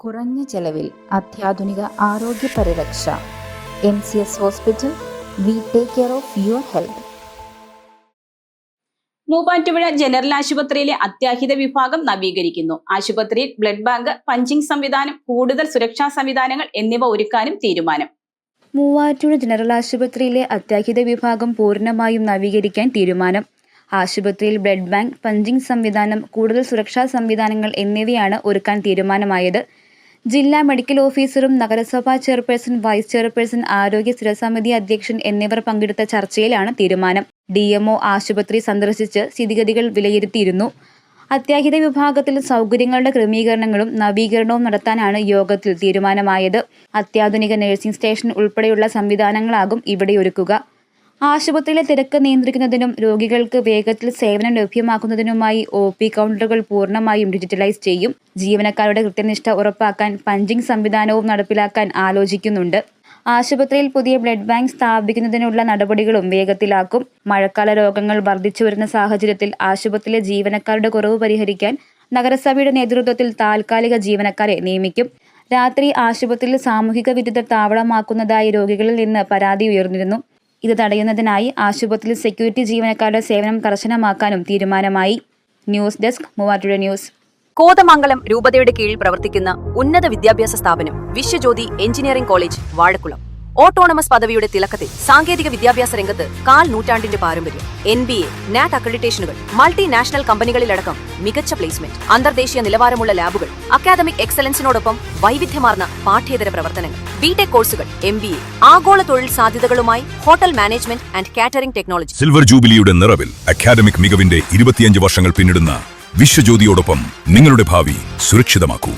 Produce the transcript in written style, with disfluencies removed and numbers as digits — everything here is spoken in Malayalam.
കുറഞ്ഞ ചെലവിൽ അത്യാധുനിക ആരോഗ്യ പരിരക്ഷ. MCS hospital. We take care of your health. Muvattupuzha general ആശുപത്രിയിലെ അത്യാഹിത വിഭാഗം നവീകരിക്കുന്നു. ആശുപത്രിയിൽ ബ്ലഡ് ബാങ്ക്, പഞ്ചിംഗ് സംവിധാനം, കൂടുതൽ സുരക്ഷാ സംവിധാനങ്ങൾ എന്നിവ ഒരുക്കാനും തീരുമാനം. മൂവാറ്റുപുഴ ജനറൽ ആശുപത്രിയിലെ അത്യാഹിത വിഭാഗം പൂർണ്ണമായും നവീകരിക്കാൻ തീരുമാനം. ആശുപത്രിയിൽ ബ്ലഡ് ബാങ്ക്, പഞ്ചിംഗ് സംവിധാനം, കൂടുതൽ സുരക്ഷാ സംവിധാനങ്ങൾ എന്നിവയാണ് ഒരുക്കാൻ തീരുമാനമായത്. ജില്ലാ മെഡിക്കൽ ഓഫീസറും നഗരസഭാ ചെയർപേഴ്സൺ, വൈസ് ചെയർപേഴ്സൺ, ആരോഗ്യ സ്ഥിരസമിതി അധ്യക്ഷൻ എന്നിവർ പങ്കെടുത്ത ചർച്ചയിലാണ് തീരുമാനം. DMO ആശുപത്രി സന്ദർശിച്ച് സ്ഥിതിഗതികൾ വിലയിരുത്തിയിരുന്നു. അത്യാഹിത വിഭാഗത്തിൽ സൗകര്യങ്ങളുടെ ക്രമീകരണങ്ങളും നവീകരണവും നടത്താനാണ് യോഗത്തിൽ തീരുമാനമായത്. അത്യാധുനിക നഴ്സിംഗ് സ്റ്റേഷൻ ഉൾപ്പെടെയുള്ള സംവിധാനങ്ങളാകും ഇവിടെ ഒരുക്കുക. ആശുപത്രിയിലെ തിരക്ക് നിയന്ത്രിക്കുന്നതിനും രോഗികൾക്ക് വേഗത്തിൽ സേവനം ലഭ്യമാക്കുന്നതിനുമായി OP കൗണ്ടറുകൾ പൂർണ്ണമായും ഡിജിറ്റലൈസ് ചെയ്യും. ജീവനക്കാരുടെ കൃത്യനിഷ്ഠ ഉറപ്പാക്കാൻ പഞ്ചിംഗ് സംവിധാനവും നടപ്പിലാക്കാൻ ആലോചിക്കുന്നുണ്ട്. ആശുപത്രിയിൽ പുതിയ ബ്ലഡ് ബാങ്ക് സ്ഥാപിക്കുന്നതിനുള്ള നടപടികളും വേഗത്തിലാക്കും. മഴക്കാല രോഗങ്ങൾ വർദ്ധിച്ചുവരുന്ന സാഹചര്യത്തിൽ ആശുപത്രിയിലെ ജീവനക്കാരുടെ കുറവ് പരിഹരിക്കാൻ നഗരസഭയുടെ നേതൃത്വത്തിൽ താൽക്കാലിക ജീവനക്കാരെ നിയമിക്കും. രാത്രി ആശുപത്രിയിൽ സാമൂഹിക വിരുദ്ധർ താവളമാക്കുന്നതായി രോഗികളിൽ നിന്ന് പരാതി ഉയർന്നിരുന്നു. ഇത് തടയുന്നതിനായി ആശുപത്രിയിൽ സെക്യൂരിറ്റി ജീവനക്കാരുടെ സേവനം കർശനമാക്കാനും തീരുമാനമായി. News desk, Muvattupuzha news. Kothamangalam രൂപതയുടെ കീഴിൽ പ്രവർത്തിക്കുന്ന ഉന്നത വിദ്യാഭ്യാസ സ്ഥാപനം Viswajyothi engineering college Vazhakulam. Autonomous പദവിയുടെ തിളക്കത്തിൽ സാങ്കേതിക വിദ്യാഭ്യാസ രംഗത്ത് 1/4 നൂറ്റാണ്ടിന്റെ പാരമ്പര്യം. NBA, NAT അക്രഡിറ്റേഷനുകൾ, മൾട്ടിനാഷണൽ കമ്പനികളിലടക്കം മികച്ച പ്ലേസ്മെന്റ്, അന്തർദേശീയ നിലവാരമുള്ള ലാബുകൾ, അക്കാദമിക് എക്സലൻസിനോടൊപ്പം വൈവിധ്യമാർന്ന പാഠ്യേതര പ്രവർത്തനങ്ങൾ, BTech കോഴ്സുകൾ, MBA, ആഗോള തൊഴിൽ സാധ്യതകളുമായി hotel management and catering technology. Silver ജൂബിലിയുടെ നിറവിൽ അക്കാദമിക് മികവിന്റെ 25 വർഷങ്ങൾ പിന്നിടുന്ന വിശ്വജ്യോതിയോടൊപ്പം നിങ്ങളുടെ ഭാവി സുരക്ഷിതമാക്കൂ.